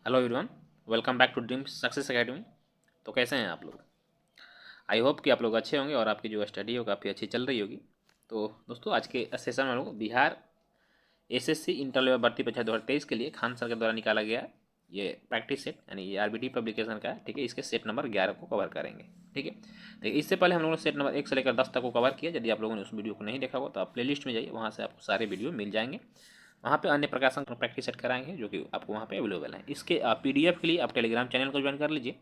Hello everyone, welcome back to Dream Success Academy. तो कैसे हैं आप लोग? आई होप कि आप लोग अच्छे होंगे और आपकी जो स्टडी हो काफ़ी अच्छी चल रही होगी। तो दोस्तों, आज के सेशन में हम लोग बिहार एसएससी इंटर लेवल भर्ती परीक्षा 2023 के लिए खान सर के द्वारा निकाला गया ये प्रैक्टिस सेट यानी ये आरबीटी पब्लिकेशन का है। ठीक है, इसके सेट नंबर 11 को कवर करेंगे। ठीक है, तो इससे पहले हम लोगों ने सेट नंबर 1 से लेकर 10 तक को कवर किया। यदि आप लोगों ने उस वीडियो को नहीं देखा हो तो आप प्लेलिस्ट में जाइए, वहाँ से आपको सारे वीडियो मिल जाएंगे। वहाँ पे अन्य प्रकाशन प्रैक्टिस सेट कराएंगे जो कि आपको वहाँ पे अवेलेबल है। इसके पीडीएफ के लिए आप टेलीग्राम चैनल को ज्वाइन कर लीजिए,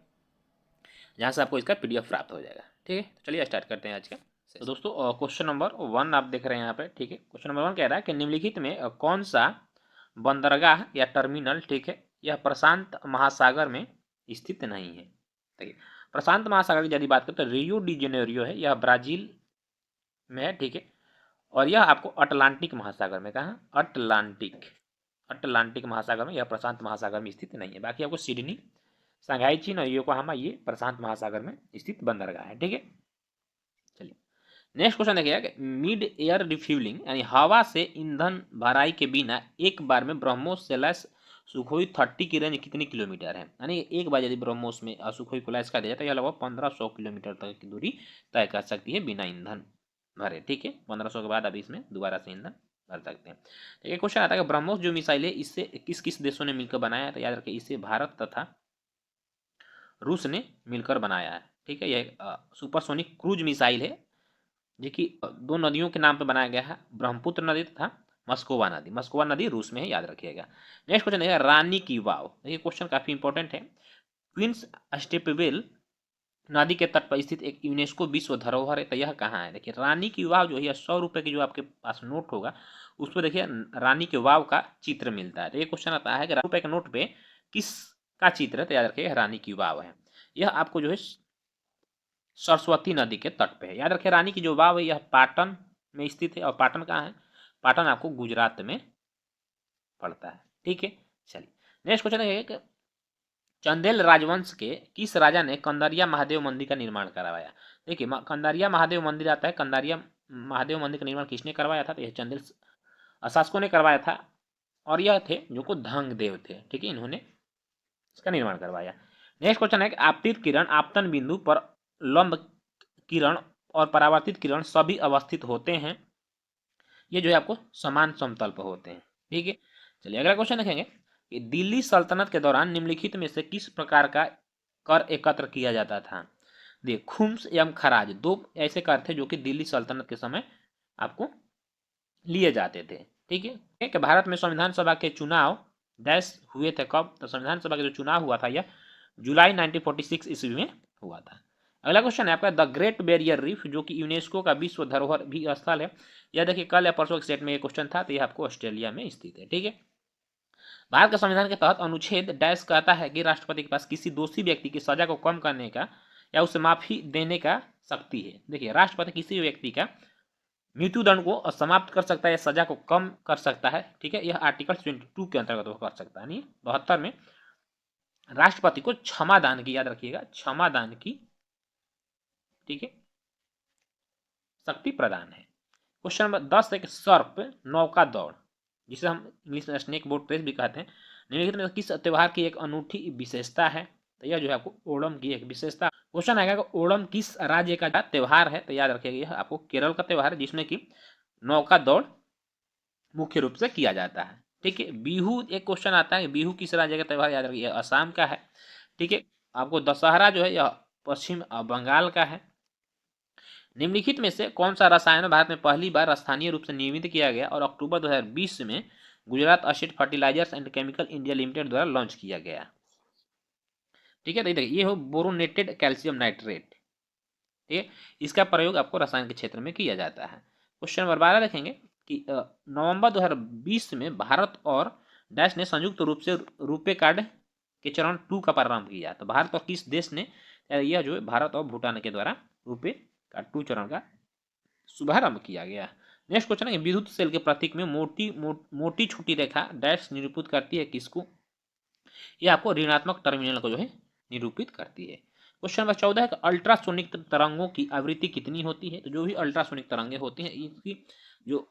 जहाँ से आपको इसका पीडीएफ प्राप्त हो जाएगा। ठीक है, तो चलिए स्टार्ट करते हैं आज का। तो दोस्तों, क्वेश्चन नंबर 1 आप देख रहे हैं यहाँ पे। ठीक है, क्वेश्चन नंबर 1 कह रहा है कि निम्नलिखित में कौन सा बंदरगाह या टर्मिनल, ठीक है, यह प्रशांत महासागर में स्थित नहीं है। देखिए, प्रशांत महासागर की यदि बात करें तो रियो डी जेनेरियो है, यह ब्राजील में है। ठीक है, और यह आपको अटलांटिक महासागर में, कहा अटलांटिक महासागर में, यह प्रशांत महासागर में स्थित नहीं है। बाकी आपको सिडनी, शंघाई चीन और योकोहामा ये प्रशांत महासागर में स्थित बंदरगाह है। ठीक है, चलिए नेक्स्ट क्वेश्चन देखिए कि मिड एयर रिफ्यूलिंग यानी हवा से ईंधन भराई के बिना एक बार में ब्रह्मोस से लैस सुखोई 30 की रेंज कितनी किलोमीटर है। यानी एक बार यदि ब्रह्मोस में सुखोई को लैस कर दिया जाए तो यह लगभग 1500 किलोमीटर तक की दूरी तय कर सकती है बिना ईंधन भरे। ठीक है, 1500 के बाद अब इसमें दोबारा से ईंधन भर सकते हैं। ठीक है, क्वेश्चन आता है कि ब्रह्मोस जो मिसाइल है इससे किस किस देशों ने मिलकर बनाया है। तो याद रखिए, इसे भारत तथा रूस ने मिलकर बनाया है। ठीक है, यह सुपरसोनिक क्रूज मिसाइल है जो कि दो नदियों के नाम पर बनाया गया है, ब्रह्मपुत्र नदी तथा मस्कोवा नदी। मस्कोवा नदी रूस में है, याद रखिएगा। नेक्स्ट क्वेश्चन है रानी की वाव। ये क्वेश्चन काफी इंपॉर्टेंट है। क्वींस स्टेपवेल नदी के तट पर स्थित एक यूनेस्को विश्व धरोहर है, तो यह कहाँ है? देखिए, रानी की वाव जो है 100 रुपए की जो आपके पास नोट होगा उस पर देखिए रानी के वाव का चित्र मिलता है। तो ये क्वेश्चन आता है कि रुपए के नोट पे किस का चित्र है? तो याद रखिए रानी की वाव है। यह आपको जो है सरस्वती नदी के तट पे है। याद रखिए, रानी की जो वाव है यह पाटन में स्थित है। और पाटन कहाँ है? पाटन आपको गुजरात में पड़ता है। ठीक है, चलिए नेक्स्ट क्वेश्चन है कि चंदेल राजवंश के किस राजा ने कंदारिया महादेव मंदिर का निर्माण करवाया? देखिए, कंदारिया महादेव मंदिर आता है। कंदारिया महादेव मंदिर का निर्माण किसने करवाया था? तो यह चंदेल शासकों ने करवाया था, और यह थे जो को धंग देव थे। ठीक है, इन्होंने इसका निर्माण करवाया। नेक्स्ट क्वेश्चन है कि आपतित किरण आपतन बिंदु पर लंब किरण और परावर्तित किरण सभी अवस्थित होते हैं। ये जो है आपको समान समतल पर होते हैं। ठीक है, चलिए अगला क्वेश्चन देखेंगे कि दिल्ली सल्तनत के दौरान निम्नलिखित में से किस प्रकार का कर एकत्र किया जाता था? देखिए, खुम्स एवं खराज दो ऐसे कर थे जो कि दिल्ली सल्तनत के समय आपको लिए जाते थे। ठीक है, कि भारत में संविधान सभा के चुनाव डैश हुए थे कब? तो संविधान सभा का जो चुनाव हुआ था यह जुलाई 1946 ईस्वी में हुआ था। अगला क्वेश्चन है आपका द ग्रेट बैरियर रीफ जो कि यूनेस्को का विश्व धरोहर भी स्थल है। यह देखिए कल या परसों के सेट में ये क्वेश्चन था, तो यह आपको ऑस्ट्रेलिया में स्थित है। ठीक है, भारत के संविधान के तहत अनुच्छेद डैश कहता है कि राष्ट्रपति के पास किसी दोषी व्यक्ति की सजा को कम करने का या उसे माफी देने का शक्ति है। देखिए, राष्ट्रपति किसी व्यक्ति का मृत्युदंड को समाप्त कर सकता है या सजा को कम कर सकता है। ठीक है, यह आर्टिकल 22 के अंतर्गत वो कर सकता है। नहीं, 72 में राष्ट्रपति को क्षमा दान की, याद रखिएगा, क्षमा दान की, ठीक है, शक्ति प्रदान है। क्वेश्चन नंबर 10 है कि सर्प नौका दौड़, जिसे हम इंग्लिश में स्नेक बोट रेस भी कहते हैं, निम्नलिखित में किस त्योहार की एक अनूठी विशेषता है? तो यह जो है आपको ओणम की एक विशेषता। क्वेश्चन आएगा कि ओणम किस राज्य का त्योहार है? तो याद रखिएगा यह आपको केरल का त्योहार है, जिसमें कि नौका दौड़ मुख्य रूप से किया जाता है। ठीक है, बिहू एक क्वेश्चन आता है, बिहू किस राज्य का त्योहार? याद रखिए असम का है। ठीक है, आपको दशहरा जो है यह पश्चिम बंगाल का है। निम्नलिखित में से कौन सा रसायन भारत में पहली बार स्थानीय रूप से निर्मित किया गया और अक्टूबर 2020 में Gujarat Acid Fertilizers and Chemical India Limited द्वारा लॉन्च किया गया? ठीक है, तो देखिए ये हो बोरोनेटेड कैल्शियम नाइट्रेट। ठीक है, इसका प्रयोग आपको रसायन के क्षेत्र में किया जाता है। क्वेश्चन नंबर 12 देखेंगे कि नवंबर 2020 में भारत और डैश ने संयुक्त रूप से रुपे कार्ड के चरण 2 का प्रारंभ किया। तो भारत और किस देश ने? यह जो है भारत और भूटान के द्वारा रुपे कार्ड 2 चरण का शुभारंभ किया गया। नेक्स्ट क्वेश्चन है कि विद्युत सेल के प्रतीक में मोटी छोटी रेखा डैश निरूपित करती है किसको? ये आपको ऋणात्मक टर्मिनल को जो है निरूपित करती है। क्वेश्चन नंबर 14 है कि अल्ट्रासोनिक तरंगों की आवृत्ति कितनी होती है? तो जो भी अल्ट्रासोनिक तरंगे होती हैं इनकी जो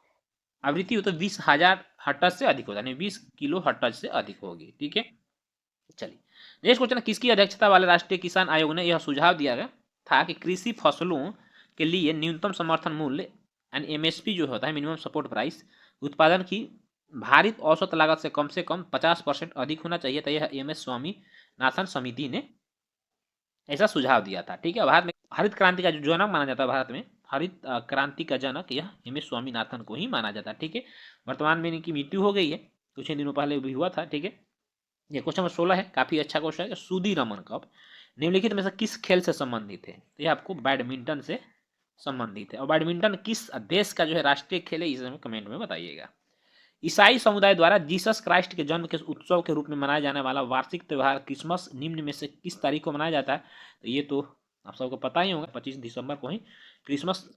आवृत्ति हो तो 20,000 हर्ट्ज से अधिक होता है, 20 किलो हर्ट्ज से अधिक होगी। ठीक है, नेक्स्ट क्वेश्चन, किसकी अध्यक्षता वाले राष्ट्रीय किसान आयोग ने यह सुझाव दिया गया था कि कृषि फसलों के लिए न्यूनतम समर्थन मूल्य यानी एमएसपी जो होता है, मिनिमम सपोर्ट प्राइस, उत्पादन की भारित औसत लागत से कम 50% अधिक होना चाहिए। तो यह एम एस स्वामीनाथन समिति ने ऐसा सुझाव दिया था। ठीक है, भारत में हरित क्रांति का जो जनक माना जाता है, भारत में हरित क्रांति का जनक यह एम एस स्वामीनाथन को ही माना जाता है। ठीक है, वर्तमान में इनकी मृत्यु हो गई है, कुछ ही दिनों पहले भी हुआ था। ठीक है, ये क्वेश्चन नंबर 16 है, काफी अच्छा क्वेश्चन है। सूदी रमन कप निम्नलिखित में से किस खेल से संबंधित है? तो ये आपको बैडमिंटन से संबंधित है। और बैडमिंटन किस देश का जो है राष्ट्रीय खेल है, इसे हमें कमेंट में बताइएगा। ईसाई समुदाय द्वारा जीसस क्राइस्ट के जन्म के उत्सव के रूप में मनाया जाने वाला वार्षिक त्यौहार क्रिसमस निम्न में से किस तारीख को मनाया जाता है? तो ये तो आप सबको पता ही होगा, 25 दिसंबर को ही क्रिसमस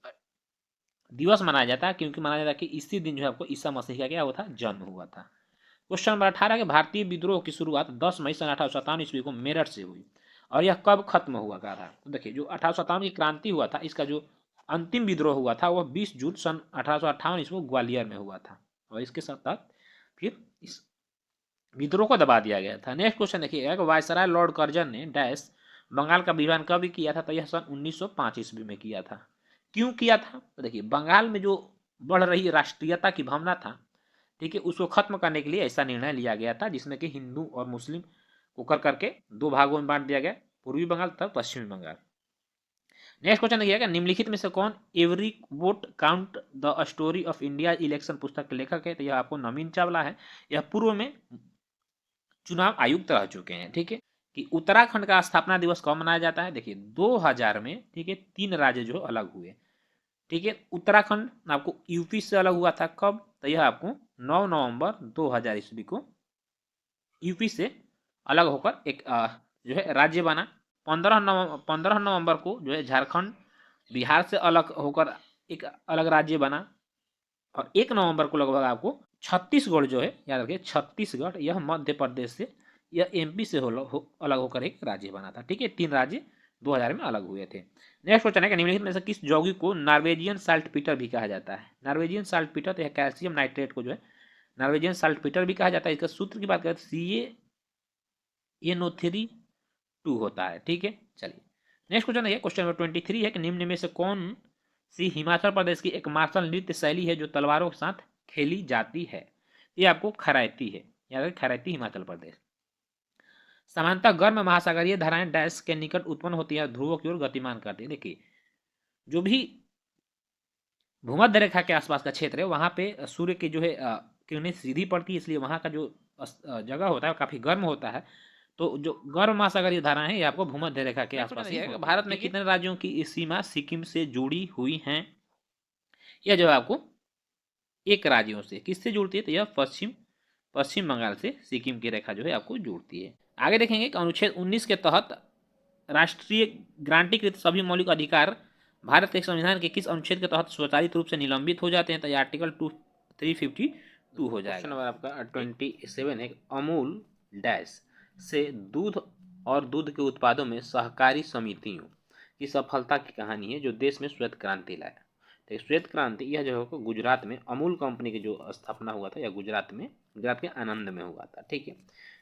दिवस मनाया जाता है, क्योंकि मनाया जाता है कि इसी दिन जो है आपको ईसा मसीह का क्या हुआ था, जन्म हुआ था। क्वेश्चन नंबर 18 के भारतीय विद्रोह की शुरुआत 10 मई सन 1857 ईस्वी को मेरठ से हुई और यह कब खत्म हुआ था? तो देखिए, जो 1857 की क्रांति हुआ था, इसका जो अंतिम विद्रोह हुआ था वह 20 जून सन 1858 ईस्वी को ग्वालियर में हुआ था और इसके साथ फिर इस विद्रोह को दबा दिया गया था। नेक्स्ट क्वेश्चन देखिएगा, वायसराय लॉर्ड कर्जन ने डैश बंगाल का विभाजन कब किया था? तो यह सन 1905 ईस्वी में किया था। क्यों किया था? तो देखिए, बंगाल में जो बढ़ रही राष्ट्रीयता की भावना था, ठीक है, उसको खत्म करने के लिए ऐसा निर्णय लिया गया था, जिसमें कि हिंदू और मुस्लिम को कर करके दो भागों में बांट दिया गया, पूर्वी बंगाल तथा पश्चिमी बंगाल। नेक्स्ट क्वेश्चन देखिएगा, निम्नलिखित में से कौन every vote count the story of India election पुस्तक के लेखक है? तो यह आपको नवीन चावला है। यह पूर्व में चुनाव आयुक्त रह चुके हैं। ठीक है, कि उत्तराखंड का स्थापना दिवस कब मनाया जाता है? देखिए, 2000 में, ठीक है, 3 राज्य जो अलग हुए। ठीक है, उत्तराखंड आपको यूपी से अलग हुआ था, कब? तो यह आपको 9 नवंबर 2000 ईस्वी को यूपी से अलग होकर एक जो है राज्य बना। 15 नवंबर को जो है झारखंड बिहार से अलग होकर एक अलग राज्य बना और 1 नवंबर को लगभग आपको छत्तीसगढ़ जो है, याद रखिए, छत्तीसगढ़ यह मध्य प्रदेश से, यह एमपी से अलग होकर एक राज्य बना था। ठीक है, 3 राज्य 2000 में अलग हुए थे। नेक्स्ट क्वेश्चन है कि निम्नलिखित में से किस यौगिक को नॉर्वेजियन साल्ट पीटर भी कहा जाता है? नॉर्वेजियन साल्ट पीटर, तो यह कैल्शियम नाइट्रेट को जो है नॉर्वेजियन साल्ट पीटर भी कहा जाता है। इसका सूत्र की बात करें तो CaNO3 होता है। ठीक है, चलिए नेक्स्ट क्वेश्चन है, क्वेश्चन नंबर 23 है कि निम्न में से कौन सी हिमाचल प्रदेश की एक मार्शल नृत्य शैली है जो तलवारों के साथ खेली जाती है? ये आपको खरायती है, याद रखिए, खरायती हिमाचल प्रदेश। सामान्यतः गर्म महासागरीय धाराएं डैश के निकट उत्पन्न होती है, ध्रुवों की ओर गतिमान करती है। देखिए, जो भी भूमध्य रेखा के आसपास का क्षेत्र है, वहां पे सूर्य की जो है किरणें सीधी पड़ती है, इसलिए वहां का जो जगह होता है काफी गर्म होता है। तो जो गर्म महासागरीय धाराएं हैं, ये आपको भूमध्य रेखा के आसपास ही होती है। भारत में कितने राज्यों की सीमा सिक्किम से जुड़ी हुई हैं? यह जो है आपको एक राज्यों से, किससे जुड़ती है? तो यह पश्चिम बंगाल से सिक्किम की रेखा जो है आपको जुड़ती है। आगे देखेंगे कि अनुच्छेद 19 के तहत राष्ट्रीय गारंटीकृत सभी मौलिक अधिकार भारत के संविधान के किस अनुच्छेद के तहत स्वचालित रूप से निलंबित हो जाते हैं? तो ये आर्टिकल 352 हो जाएगा। क्वेश्चन नंबर आपका 27 है, अमूल डैश से दूध और दूध के उत्पादों में सहकारी समितियों की सफलता की कहानी है जो देश में श्वेत क्रांति लाया। तो श्वेत क्रांति यह जो है गुजरात में अमूल कंपनी की जो स्थापना हुआ था, यह गुजरात के आनंद में हुआ था। ठीक है,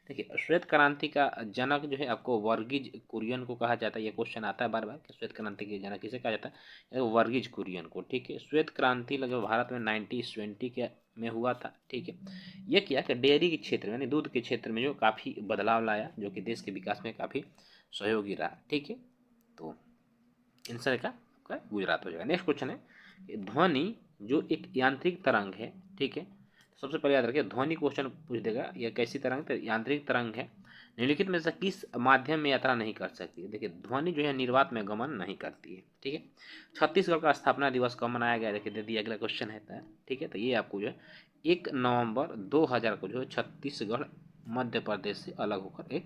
देखिए, श्वेत क्रांति का जनक जो है आपको वर्गीज कुरियन को कहा जाता है। ये क्वेश्चन आता है बार बार कि श्वेत क्रांति के जनक किसे कहा जाता है? वर्गीज कुरियन को। ठीक है, श्वेत क्रांति लगभग भारत में 1920 के में हुआ था। ठीक है, ये किया कि डेयरी के क्षेत्र में, यानी दूध के क्षेत्र में जो काफ़ी बदलाव लाया, जो कि देश के विकास में काफ़ी सहयोगी रहा। ठीक है, तो आंसर का आपका गुजरात हो जाएगा। नेक्स्ट क्वेश्चन है, ध्वनि जो एक यांत्रिक तरंग है, ठीक है, सबसे पहले याद रखिए, ध्वनि क्वेश्चन पूछ देगा यह कैसी तरंग? तो यांत्रिक तरंग है, निम्नलिखित में से किस माध्यम में यात्रा नहीं कर सकती? देखिए, ध्वनि जो है निर्वात में गमन नहीं करती है। ठीक है, छत्तीसगढ़ का स्थापना दिवस कब मनाया गया? देखिए, दे दिया, अगला क्वेश्चन है। ठीक है, तो ये आपको जो है 1 नवंबर 2000 को जो है छत्तीसगढ़ मध्य प्रदेश से अलग होकर एक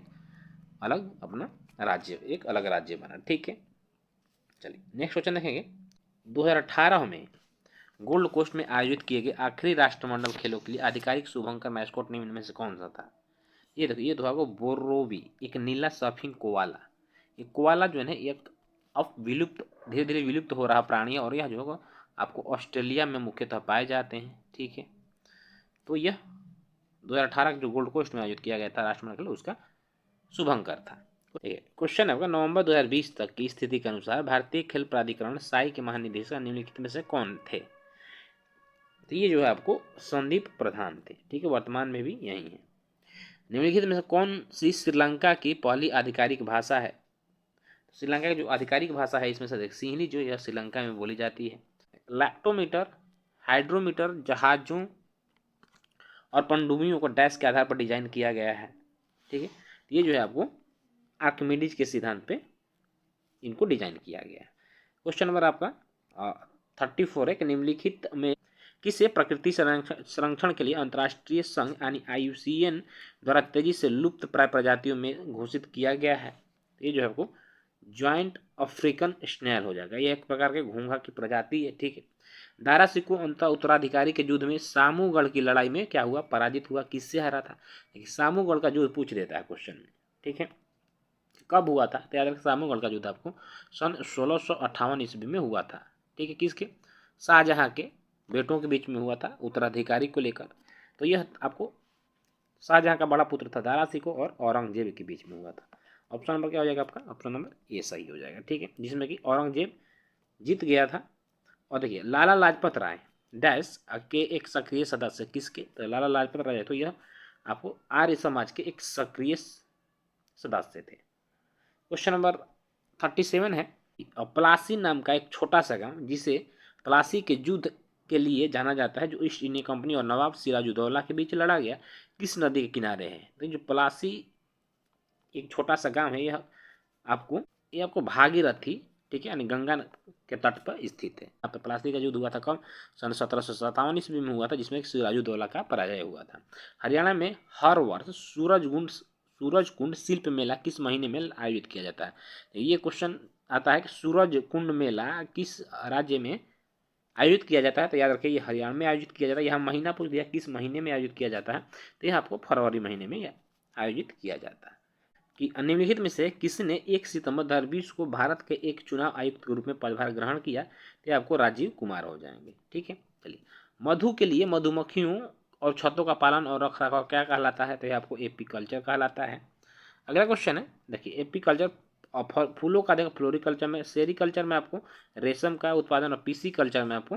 अलग अपना राज्य, एक अलग राज्य बना। ठीक है, चलिए नेक्स्ट क्वेश्चन देखेंगे, 2018 में गोल्ड कोस्ट में आयोजित किए गए आखिरी राष्ट्रमंडल खेलों के लिए आधिकारिक शुभंकर मैस्कॉट निम्न में से कौन सा था? ये देखो, ये तो आपको बोरोबी, एक नीला सर्फिंग कोवाला। ये कोवाला जो है ना, एक अब विलुप्त, धीरे धीरे विलुप्त हो रहा प्राणी है और यह जो होगा आपको ऑस्ट्रेलिया में मुख्यतः पाए जाते हैं। ठीक है, तो यह 2018 जो गोल्ड कोस्ट में आयोजित किया गया था राष्ट्रमंडल खेल, उसका शुभंकर था। ठीक है, क्वेश्चन है आपका, नवंबर 2020 तक की स्थिति के अनुसार भारतीय खेल प्राधिकरण साई के महानिदेशक निम्नलिखित में से कौन थे? तो ये जो है आपको संदीप प्रधान थे। ठीक है, वर्तमान में भी यही है। निम्नलिखित में से कौन सी श्रीलंका की पहली आधिकारिक भाषा है? श्रीलंका की जो आधिकारिक भाषा है इसमें से देख, सिंहली जो यह श्रीलंका में बोली जाती है। लैक्टोमीटर, हाइड्रोमीटर जहाजों और पनडुब्बियों को डैश के आधार पर डिजाइन किया गया है। ठीक है, ये जो है आपको आर्किमिडीज के सिद्धांत पे इनको डिजाइन किया गया है। क्वेश्चन नंबर आपका 34 है कि निम्नलिखित में किसे प्रकृति संरक्षण के लिए अंतर्राष्ट्रीय संघ यानी IUCN द्वारा तेजी से लुप्त प्राय प्रजातियों में घोषित किया गया है? ये जो है आपको ज्वाइंट अफ्रीकन स्नेल हो जाएगा। ये एक प्रकार के घोंघा की प्रजाति है। ठीक है, दारा सिकोह उत्तराधिकारी के युद्ध में सामूगढ़ की लड़ाई में क्या हुआ? पराजित हुआ। किससे हारा था? सामूगढ़ का युद्ध पूछ देता है क्वेश्चन में। ठीक है, कब हुआ था? तो याद रखें, सामूगढ़ का युद्ध आपको सन 1658 ईस्वी में हुआ था। ठीक है, किसके? शाहजहां के बेटों के बीच में हुआ था, उत्तराधिकारी को लेकर। तो यह आपको शाहजहां का बड़ा पुत्र था दारा सिकोह और औरंगजेब के बीच में हुआ था। ऑप्शन नंबर क्या हो जाएगा आपका? ऑप्शन नंबर ए सही हो जाएगा। ठीक है, जिसमें कि औरंगजेब जीत गया था। और देखिए, लाला लाजपत राय डैश के एक सक्रिय सदस्य किसके? तो लाला लाजपत राय, तो यह आपको आर्य समाज के एक सक्रिय सदस्य थे। क्वेश्चन नंबर 37 है, प्लासी नाम का एक छोटा सा गांव जिसे प्लासी के युद्ध के लिए जाना जाता है, जो ईस्ट इंडिया कंपनी और नवाब सिराजुद्दौला के बीच लड़ा गया, किस नदी के किनारे है? तो जो प्लासी एक छोटा सा गांव है, ये आपको भागीरथी, ठीक है, यानी गंगा के तट पर स्थित है। यहाँ पे प्लासी का युद्ध हुआ था कब? सन 1757 ईस्वी में हुआ था, जिसमें सिराजुद्दौला का पराजय हुआ था। हरियाणा में हर वर्ष सूरजकुंड शिल्प मेला किस महीने में आयोजित किया जाता है? ये क्वेश्चन आता है कि सूरजकुंड मेला किस राज्य में आयोजित किया जाता है? तो याद रखिए, ये हरियाणा में आयोजित किया जाता है। यहाँ महीना पूछ दिया, किस महीने में आयोजित किया जाता है? तो यह आपको फरवरी महीने में आयोजित किया जाता है। कि निम्नलिखित में से किसने 1 सितंबर 2020 को भारत के एक चुनाव आयुक्त के रूप में पदभार ग्रहण किया? तो आपको राजीव कुमार हो जाएंगे। ठीक है, चलिए, मधु के लिए मधुमक्खियों और छत्तों का पालन और रखरखाव क्या कहलाता है? तो यह आपको एपीकल्चर कहलाता है। अगला क्वेश्चन है, देखिए, एपीकल्चर फूलों का देखो फ्लोरिकल्चर में, सेरिकल्चर में आपको रेशम का उत्पादन और पीसीकल्चर में आपको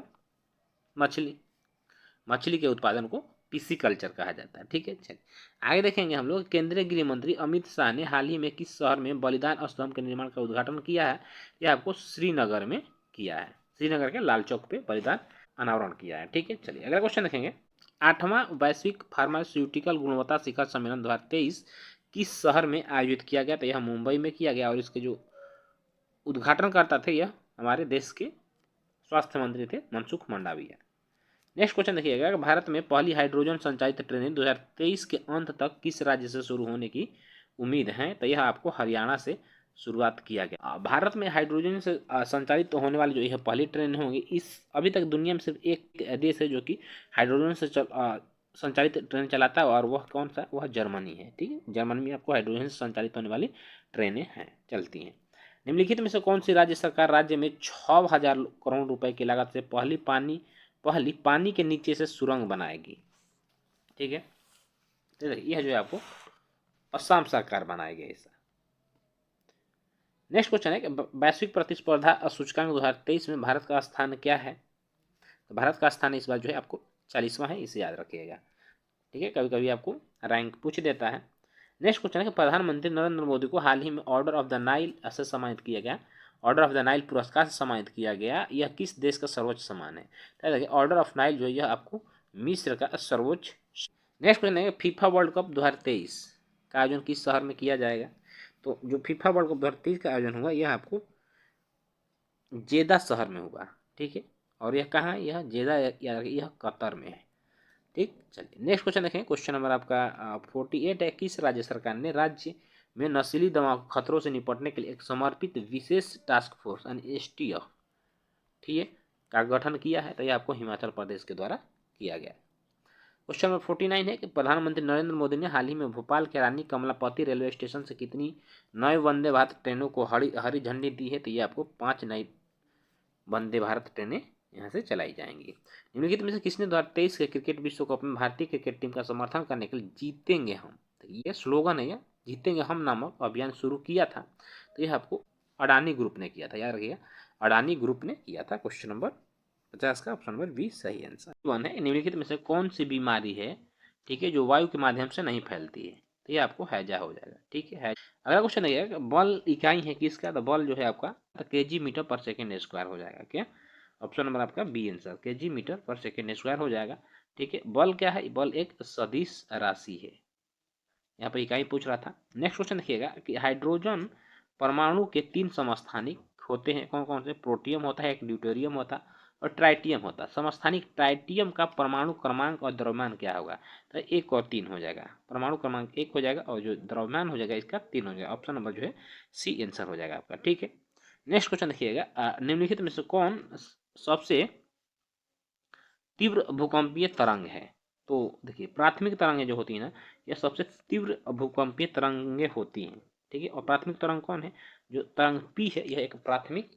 मछली के उत्पादन को पिसिकल्चर कहा जाता है। ठीक है, चलिए आगे देखेंगे हम लोग। केंद्रीय गृह मंत्री अमित शाह ने हाल ही में किस शहर में बलिदान स्तंभ के निर्माण का उद्घाटन किया है? यह आपको श्रीनगर में किया है। श्रीनगर के लाल चौक पे बलिदान अनावरण किया है। ठीक है, चलिए अगला क्वेश्चन देखेंगे। 8वां वैश्विक फार्मास्यूटिकल गुणवत्ता शिखर सम्मेलन 2023 किस शहर में आयोजित किया गया? तो यह मुंबई में किया गया और इसके जो उद्घाटनकर्ता थे यह हमारे देश के स्वास्थ्य मंत्री थे मनसुख मंडाविया। नेक्स्ट क्वेश्चन देखिएगा, भारत में पहली हाइड्रोजन संचालित ट्रेनें 2023 के अंत तक किस राज्य से शुरू होने की उम्मीद है? तो यह आपको हरियाणा से शुरुआत किया गया। भारत में हाइड्रोजन से संचालित होने वाली जो यह पहली ट्रेन होंगी, इस अभी तक दुनिया में सिर्फ एक देश है जो कि हाइड्रोजन से संचालित ट्रेन चलाता है, और वह कौन सा? वह जर्मनी है। ठीक है, जर्मनी में आपको हाइड्रोजन से संचालित होने वाली ट्रेनें हैं, चलती हैं। निम्नलिखित में से कौन सी राज्य सरकार राज्य में 6000 करोड़ रुपए की लागत से पहली पानी के नीचे से सुरंग बनाएगी? ठीक है, तो यह जो है आपको असम सरकार बनाएगी ऐसा। नेक्स्ट क्वेश्चन है कि वैश्विक प्रतिस्पर्धा सूचकांक 2023 में भारत का स्थान क्या है? तो भारत का स्थान इस बार जो है आपको 40वां है, इसे याद रखिएगा। ठीक है, कभी कभी आपको रैंक पूछ देता है। नेक्स्ट क्वेश्चन है कि प्रधानमंत्री नरेंद्र मोदी को हाल ही में ऑर्डर ऑफ द नाइल से सम्मानित किया गया, ऑर्डर ऑफ द नाइल पुरस्कार से सम्मानित किया गया, यह किस देश का सर्वोच्च सम्मान है? तो देखिए, ऑर्डर ऑफ नाइल जो है यह आपको मिस्र का सर्वोच्च। नेक्स्ट क्वेश्चन है, फीफा वर्ल्ड कप 2023 का आयोजन किस शहर में किया जाएगा? तो जो फीफा वर्ल्ड कप 2023 का आयोजन होगा यह आपको जेदा शहर में होगा। ठीक है, और यह कहाँ है? यह जेदा, यह कतर में है। ठीक, चलिए नेक्स्ट क्वेश्चन देखें। क्वेश्चन नंबर आपका 48 है, किस राज्य सरकार ने राज्य में नशीली दवा खतरों से निपटने के लिए एक समर्पित विशेष टास्क फोर्स यानी STF, ठीक है, का गठन किया है? तो यह आपको हिमाचल प्रदेश के द्वारा किया गया। क्वेश्चन नंबर 49 है कि प्रधानमंत्री नरेंद्र मोदी ने हाल ही में भोपाल के रानी कमलापति रेलवे स्टेशन से कितनी नए वंदे भारत ट्रेनों को हरी झंडी दी है? तो ये आपको 5 नई वंदे भारत ट्रेनें यहाँ से चलाई जाएंगी। निम्नलिखित में से किसने 2023 के क्रिकेट विश्व कप में भारतीय क्रिकेट टीम का समर्थन करने के लिए जीतेंगे हम? तो ये स्लोगन है, जीतेंगे हम नामक अभियान शुरू किया था, तो यह आपको अडानी ग्रुप ने किया था, याद रखिएगा, अडानी ग्रुप ने किया था। क्वेश्चन नंबर 50 का ऑप्शन नंबर बी सही आंसर। वन है, निम्नलिखित में से कौन सी बीमारी है, ठीक है, जो वायु के माध्यम से नहीं फैलती है, तो ये आपको हैजा हो जाएगा, ठीक है। अगला क्वेश्चन देखिएगा, बल इकाई है किसका, तो बल जो है आपका केजी मीटर पर सेकेंड स्क्वायर हो जाएगा, क्या, ऑप्शन नंबर आपका बी आंसर, केजी मीटर पर सेकेंड स्क्वायर हो जाएगा, ठीक है। बल क्या है, बल एक सदिश राशि है, यहाँ पर इकाई पूछ रहा था। नेक्स्ट क्वेश्चन देखिएगा कि हाइड्रोजन परमाणु के 3 समस्थानिक होते हैं, कौन कौन से, प्रोटियम होता है, एक ड्यूटेरियम होता है और ट्राइटियम होता है। समस्थानिक ट्राइटियम का परमाणु क्रमांक और द्रव्यमान क्या होगा, तो 1 और 3 हो जाएगा, परमाणु क्रमांक 1 हो जाएगा और जो द्रव्यमान हो जाएगा इसका 3 हो जाएगा, ऑप्शन नंबर जो है सी आंसर हो जाएगा आपका, ठीक है। नेक्स्ट क्वेश्चन देखिएगा, निम्नलिखित में से कौन सबसे तीव्र भूकंपीय तरंग है, तो देखिए प्राथमिक तरंगें जो होती है ना, यह सबसे तीव्र भूकंपीय तरंगें होती हैं, ठीक है। और प्राथमिक तरंग कौन है, जो तरंग पी है, यह एक प्राथमिक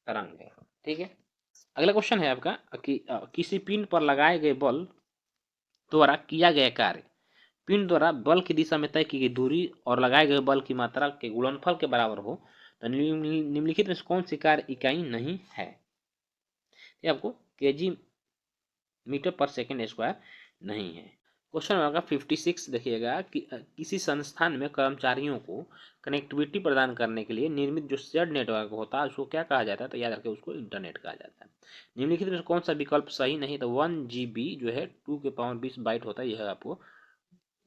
तरंग है, ठीक है। अगला क्वेश्चन है आपका कि किसी पिंड पर लगाए गए बल द्वारा किया गया कार्य पिंड द्वारा बल की दिशा में तय की गई दूरी और लगाए गए बल की मात्रा के गुणनफल के बराबर हो, तो निम्नलिखित में से कौन सी कार्य इकाई नहीं है, ये आपको केजी मीटर पर सेकेंड स्क्वायर नहीं है। क्वेश्चन नंबर 56 देखिएगा कि किसी संस्थान में कर्मचारियों को कनेक्टिविटी प्रदान करने के लिए निर्मित जो शेयर्ड नेटवर्क होता है उसको क्या कहा जाता है, तो याद रखें उसको इंटरनेट कहा जाता है। निम्नलिखित में कौन सा विकल्प सही नहीं, तो 1 GB जो है 2 के पावर 20 बाइट होता है, यह आपको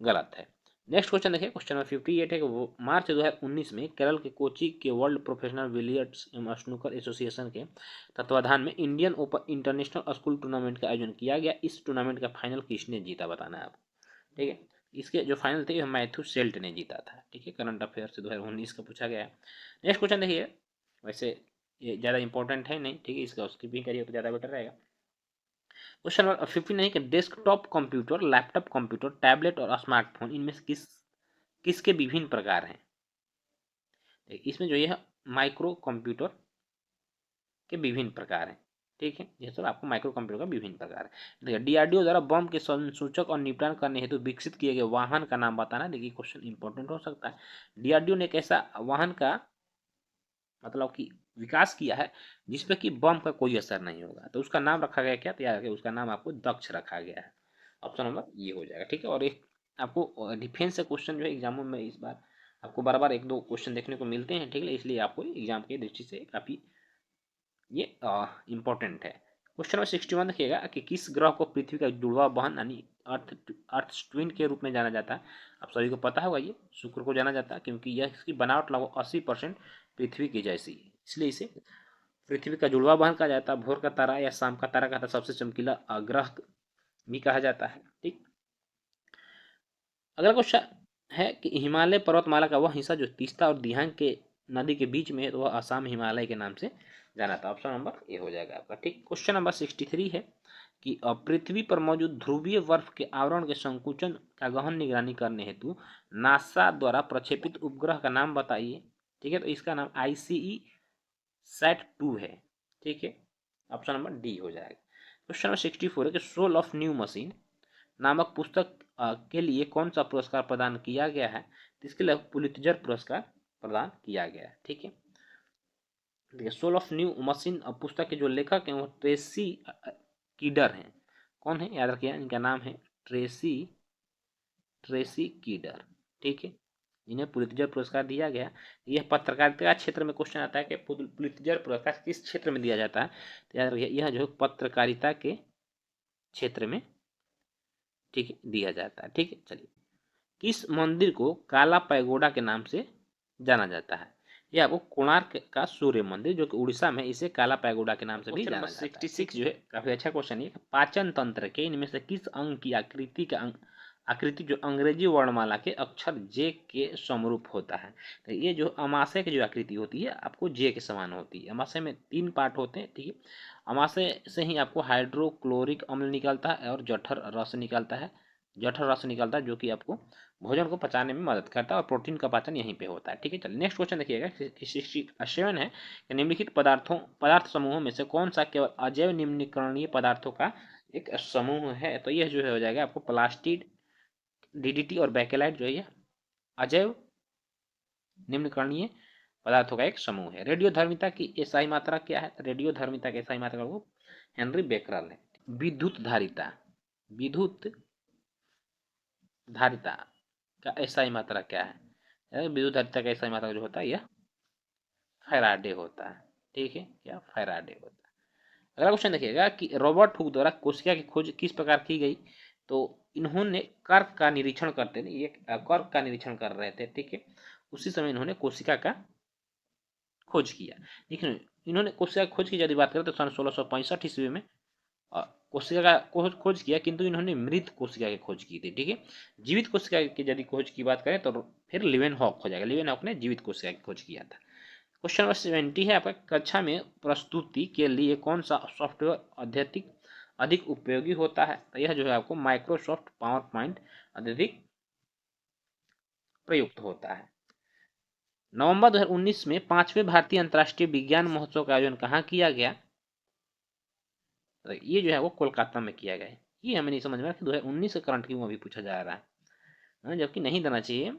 गलत है। नेक्स्ट क्वेश्चन देखिए, क्वेश्चन नंबर 58 है कि वो मार्च 2019 में केरल के कोची के वर्ल्ड प्रोफेशनल बिलियर्ड्स एवं स्नूकर एसोसिएशन के तत्वाधान में Indian open international school tournament का आयोजन किया गया। इस टूर्नामेंट का फाइनल किसने जीता, बताना है आपको, ठीक है। इसके जो फाइनल थे मैथ्यू सेल्ट ने जीता था, ठीक है। करंट अफेयर से 2019 का पूछा गया है। नेक्स्ट क्वेश्चन देखिए, वैसे ये ज़्यादा इंपॉर्टेंट है नहीं, ठीक है, इसका स्किपिंग करिए तो ज़्यादा बेटर रहेगा। क्वेश्चन नंबर 59 कि desktop computer, laptop computer, tablet और स्मार्टफोन इनमें से किसके विभिन्न प्रकार हैं, इसमें जो ये माइक्रो कंप्यूटर के विभिन्न प्रकार हैं, ठीक है। ये सब आपको माइक्रो कंप्यूटर का विभिन्न प्रकार है। देखिए डीआरडीओ द्वारा बम के संसूचक और निपटान करने हेतु विकसित किए गए वाहन का नाम बताना। देखिए क्वेश्चन इंपॉर्टेंट हो सकता है। डीआरडीओ ने एक ऐसा वाहन का मतलब कि विकास किया है जिसपे कि बम का कोई असर नहीं होगा, तो उसका नाम रखा गया क्या, तो याद रखिए उसका नाम आपको दक्ष रखा गया है, ऑप्शन नंबर ये हो जाएगा, ठीक है। और एक आपको डिफेंस से क्वेश्चन जो है एग्जामों में इस बार आपको बार बार 1-2 क्वेश्चन देखने को मिलते हैं, ठीक है, इसलिए आपको एग्जाम की दृष्टि से काफ़ी ये इम्पोर्टेंट है। क्वेश्चन नंबर 61 देखिएगा कि किस ग्रह को पृथ्वी का जुड़वा बहन यानी अर्थ ट्विन के रूप में जाना जाता है, आप सभी को पता होगा, ये शुक्र को जाना जाता है क्योंकि यह इसकी बनावट लगभग 80% पृथ्वी की जैसी है, इसलिए इसे पृथ्वी का जुड़वा बहन कहा जाता है। भोर का तारा या शाम का तारा कहता है, सबसे चमकीला ग्रह भी कहा जाता है, ठीक। अगला क्वेश्चन है कि हिमालय पर्वतमाला का वह हिस्सा जो तीस्ता और दिहांग के नदी के बीच में है, तो वह असम हिमालय के नाम से जाना था, ऑप्शन नंबर ए हो जाएगा आपका, ठीक। क्वेश्चन नंबर 63 है कि पृथ्वी पर मौजूद ध्रुवीय बर्फ के आवरण के संकुचन का गहन निगरानी करने हेतु नासा द्वारा प्रक्षेपित उपग्रह का नाम बताइए, ठीक है। तो इसका नाम ICE-SAT-2 है, ठीक है, ऑप्शन नंबर डी हो जाएगा। क्वेश्चन नंबर 64 है कि सोल ऑफ न्यू मशीन नामक पुस्तक के लिए कौन सा पुरस्कार प्रदान किया गया है, तो इसके लिए पुलित्जर पुरस्कार प्रदान किया गया है, ठीक है। देखिए सोल ऑफ न्यू मशीन पुस्तक के जो लेखक हैं वो ट्रेसी कीडर हैं, कौन है, याद रखिए इनका नाम है ट्रेसी कीडर, ठीक है। इन्हें पुलित्जर पुरस्कार दिया गया। यह पत्रकारिता क्षेत्र में क्वेश्चन आता है कि पुलित्जर पुरस्कार किस क्षेत्र में दिया जाता है, तो याद रखिए यह जो पत्रकारिता के क्षेत्र में, ठीक है, दिया जाता है, ठीक है। चलिए, किस मंदिर को काला पैगोडा के नाम से जाना जाता है, यह आपको कोणार्क का सूर्य मंदिर जो कि उड़ीसा में, इसे काला पैगोडा के नाम से भी जाना जाता है। 66 जो है काफी अच्छा क्वेश्चन है, पाचन तंत्र के इनमें से किस अंग की आकृति जो अंग्रेजी वर्णमाला के अक्षर जे के समरूप होता है, तो ये जो अमाशय की जो आकृति होती है आपको जे के समान होती है। अमाशय में 3 पार्ट होते हैं, ठीक है। अमाशय से ही आपको हाइड्रोक्लोरिक अम्ल निकलता है और जठर रस निकलता है, जो कि आपको भोजन को पचाने में मदद करता है और प्रोटीन का पाचन यहीं पे होता है, ठीक है। चलिए नेक्स्ट क्वेश्चन देखिएगा, 67 है कि निम्नलिखित पदार्थ समूहों में से कौन सा केवल अजैव निम्नीकरणीय पदार्थों का एक समूह है, तो यह जो है हो जाएगा आपको प्लास्टिड, DDT और बैकेलाइट जो है अजैव निम्नकरणीय पदार्थों का एक समूह है। रेडियोधर्मिता की एसआई मात्रा क्या है? रेडियोधर्मिता की एसआई मात्रा को हेनरी बेकरल है। विद्युत धारिता, विद्युत धारिता का एसआई मात्रा क्या है? विद्युत धारिता का एसआई मात्रा जो होता है यह फैराडे होता है। ठीक है, क्या फैराडे होता है। अगला क्वेश्चन देखिएगा कि रॉबर्ट हुक द्वारा कोशिका की खोज किस प्रकार की गई? तो इन्होंने कर्क का निरीक्षण करते थे, ये कर्क का निरीक्षण कर रहे थे। ठीक है, उसी समय इन्होंने कोशिका का खोज किया। देखिए, इन्होंने कोशिका की खोज की यदि बात करें तो सन 1665 ईस्वी में कोशिका का खोज किया, किंतु इन्होंने मृत कोशिका की खोज की थी। ठीक है, जीवित कोशिका की यदि खोज की बात करें तो फिर लिवेनहॉक हो जाएगा। लिवेनहॉक ने जीवित कोशिका की खोज किया था। क्वेश्चन नंबर 70 है आपका, कक्षा में प्रस्तुति के लिए कौन सा सॉफ्टवेयर अधिक उपयोगी होता है? तो यह जो है आपको माइक्रोसॉफ्ट पावर पॉइंट अत्यधिक प्रयुक्त होता है। नवंबर 2019 में 5वें भारतीय अंतर्राष्ट्रीय विज्ञान महोत्सव का आयोजन कहाँ किया गया? तो ये जो है वो कोलकाता में किया गया है। ये हमें नहीं समझ में आ रहा कि 2019 का करंट क्यों अभी पूछा जा रहा है, जबकि नहीं देना चाहिए।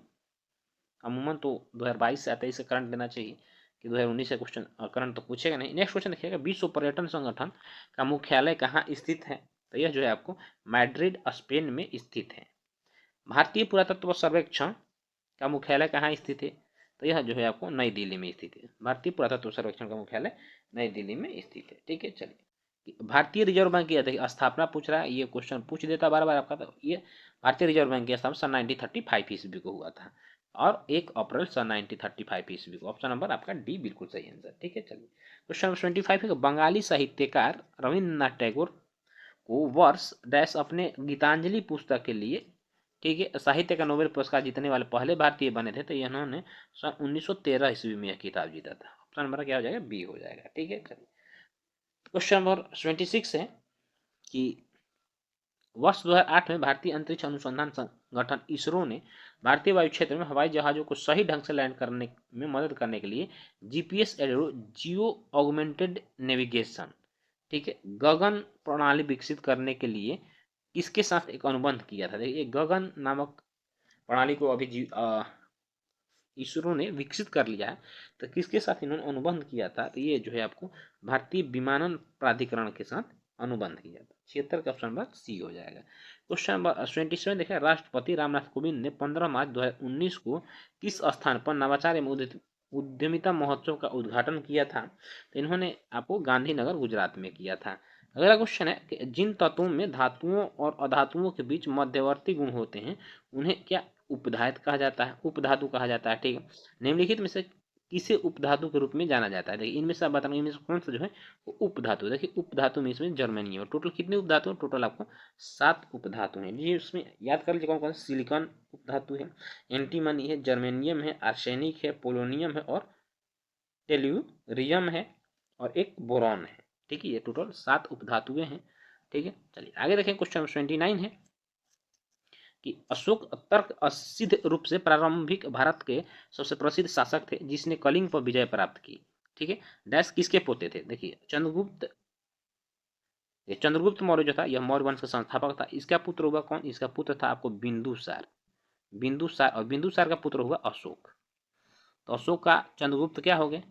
अमूमन तो 2022 से 23 से करंट देना चाहिए कि 2019 से क्वेश्चन करंट तो पूछेगा नहीं। नेक्स्ट क्वेश्चन देखिएगा, विश्व पर्यटन संगठन का मुख्यालय कहाँ स्थित है? तो यह जो है आपको मैड्रिड स्पेन में स्थित है। भारतीय पुरातत्व सर्वेक्षण का मुख्यालय कहाँ स्थित है? तो यह जो है आपको नई दिल्ली में स्थित है। भारतीय पुरातत्व सर्वेक्षण का मुख्यालय नई दिल्ली में स्थित है। ठीक है, चलिए, भारतीय रिजर्व बैंक की स्थापना पूछ रहा है, ये क्वेश्चन पूछ देता बार बार आपका। तो ये भारतीय रिजर्व बैंक की स्थापना सन 1935 ईस्वी को हुआ था और 1 अप्रैल सन 1935 ईस्वी को। ऑप्शन नंबर आपका डी बिल्कुल सही आंसर। ठीक है, चलिए, क्वेश्चन नंबर 25 है, बंगाली साहित्यकार रविन्द्रनाथ टैगोर को वर्ष डैश अपने गीतांजलि पुस्तक के लिए, ठीक है, साहित्य का नोबेल पुरस्कार जीतने वाले पहले भारतीय बने थे। तो इन्होंने सन 1913 ईस्वी में यह किताब जीता था। ऑप्शन नंबर क्या हो जाएगा? बी हो जाएगा। ठीक है, चलिए, क्वेश्चन नंबर 26 है कि वर्ष 2008 में भारतीय अंतरिक्ष अनुसंधान संगठन इसरो ने भारतीय वायु क्षेत्र में हवाई जहाजों को सही ढंग से लैंड करने में मदद करने के लिए जीपीएस एडो जियो ऑगमेंटेड नेविगेशन, ठीक है, गगन प्रणाली विकसित करने के लिए इसके साथ एक अनुबंध किया था। देखिए, गगन नामक प्रणाली को अभी इसरो ने विकसित कर लिया है। तो किसके साथ इन्होंने अनुबंध किया था? तो ये जो है आपको भारतीय विमानन प्राधिकरण के साथ अनुबंध किया था। 76 का ऑप्शन नंबर सी हो जाएगा। क्वेश्चन नंबर 27 देखिए, राष्ट्रपति रामनाथ कोविंद ने 15 मार्च 2019 को किस स्थान पर नवाचार एवं उद्यमिता महोत्सव का उद्घाटन किया था? तो इन्होंने आपको गांधीनगर गुजरात में किया था। अगला क्वेश्चन है कि जिन तत्वों में धातुओं और अधातुओं के बीच मध्यवर्ती गुण होते हैं उन्हें क्या उपधातु कहा जाता है? उपधातु कहा जाता है। ठीक है, निम्नलिखित में से किसे उपधातु के रूप में जाना जाता है? देखिए, इनमें से आप बताना, इनमें से कौन सा जो है वो उपधातु। देखिए, उपधातु में इसमें जर्मेनियम, टोटल कितने उपधातु हैं? टोटल आपको 7 उपधातु हैं। ये उसमें याद कर लीजिए कौन कौन से। सिलिकॉन उपधातु है, एंटीमनी है, जर्मेनियम है, आर्सेनिक है, पोलोनियम है और टेल्यूरियम है और एक बोरॉन है। ठीक है, ये टोटल 7 उपधातुएं हैं। ठीक है, चलिए आगे देखें। क्वेश्चन 29 है कि अशोक तर्क सिद्ध रूप से प्रारंभिक भारत के सबसे प्रसिद्ध शासक थे जिसने कलिंग पर विजय प्राप्त की। ठीक है, डैश किसके पोते थे? देखिए, चंद्रगुप्त मौर्य जो था यह मौर्य वंश का संस्थापक था। इसका पुत्र हुआ कौन? इसका पुत्र था आपको बिंदुसार। बिंदुसार, और बिंदुसार का पुत्र हुआ अशोक। तो अशोक का चंद्रगुप्त क्या हो गए?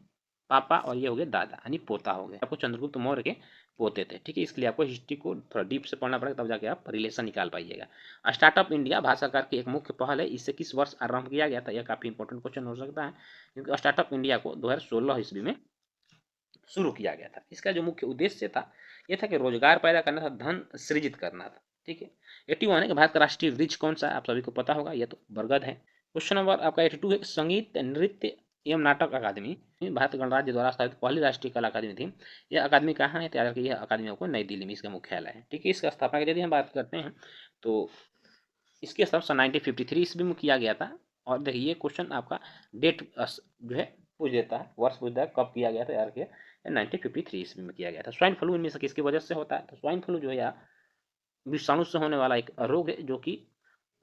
पापा, और ये हो गए दादा, यानी पोता हो गए। आपको चंद्रगुप्त मौर्य के पोते थे। ठीक है, इसके लिए आपको हिस्ट्री को थोड़ा डीप से पढ़ना पड़ेगा, तब जाके आप रिलेशन निकाल पाइएगा। स्टार्टअप इंडिया भारत सरकार की एक मुख्य पहल है। इससे किस वर्ष आरंभ किया गया था? यह काफी इंपॉर्टेंट क्वेश्चन हो सकता है, क्योंकि स्टार्टअप इंडिया को 2016 ईस्वी में शुरू किया गया था। इसका जो मुख्य उद्देश्य था यह था कि रोजगार पैदा करना था, धन सृजित करना था। ठीक है, 81 है कि भारत का राष्ट्रीय वृक्ष कौन सा है? आप सभी को पता होगा, यह तो बरगद है। क्वेश्चन नंबर आपका 82 है, संगीत नृत्य एवं नाटक अकादमी भारत गणराज्य द्वारा स्थापित पहली राष्ट्रीय कला अकादमी थी। यह अकादमी कहाँ है? तैयार रखी यह अकादमी आपको नई दिल्ली में इसका मुख्यालय है। ठीक है, इसका स्थापना की यदि हम बात करते हैं तो इसकी स्थापना 1953 ईस्वी में किया गया था। और देखिए, ये क्वेश्चन आपका डेट जो है पूछ देता है, वर्ष पूछ देता है कब किया गया था, तैयार किया 1953 ईस्वी में किया गया था। स्वाइन फ्लू इनमें से किसकी वजह से होता है? तो स्वाइन फ्लू जो है विषाणु से होने वाला एक रोग है जो कि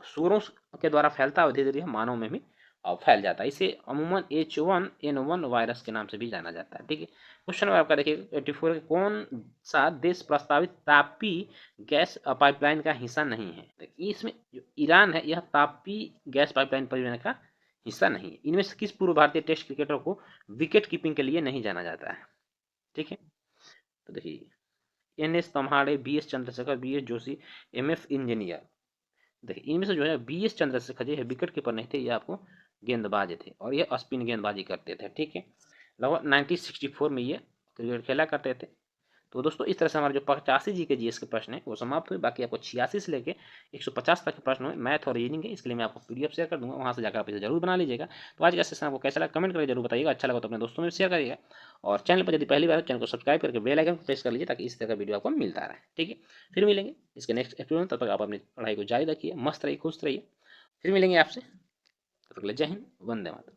सूरों के द्वारा फैलता है और धीरे धीरे मानव में भी फैल जाता है। इसे अमूमन H1N1 वायरस के नाम से भी जाना जाता है। ठीक है, क्वेश्चन आपका देखिए 84, कौन सा देश प्रस्तावित तापी गैस पाइपलाइन का हिस्सा नहीं है? इसमें जो ईरान है यह तापी गैस पाइपलाइन परियोजना का हिस्सा नहीं है। इनमें से किस पूर्व भारतीय टेस्ट क्रिकेटर को विकेट कीपिंग के लिए नहीं जाना जाता है? ठीक है, तो देखिए NS Tamhane, BS Chandrashekhar, BS Joshi, MF engineer. देखिए इनमें से जो है BS Chandrashekhar ji wicket keeper नहीं थे, ये आपको गेंदबाज थे और ये स्पिन गेंदबाजी करते थे। ठीक है, लगभग 1964 में ये क्रिकेट खेला करते थे। तो दोस्तों इस तरह से हमारे जो 85 जी के जीएस के प्रश्न है वो समाप्त हुए। बाकी आपको 86 से लेके 150 तक के प्रश्न हुए मैथ और रीजनिंग के, इसके लिए मैं आपको PDF शेयर कर दूंगा, वहाँ से जाकर आप इसे जरूर बना लीजिएगा। तो आज का सेशन आपको कैसा लगा कमेंट करके जरूर बताइएगा, अच्छा लगा तो अपने दोस्तों में शेयर करिएगा और चैनल पर यदि पहली बार चैनल को सब्सक्राइब करके बेल आइकन को प्रेस कर लीजिए ताकि इस तरह का वीडियो आपको मिलता रहे। ठीक है, फिर मिलेंगे इसके नेक्स्ट एपिसोड में, तब तक आप अपनी पढ़ाई को जारी रखिए, मस्त रहिए, खुश रहिए, फिर मिलेंगे आपसे, तब तक के लिए जय हिंद, वंदे मातरम।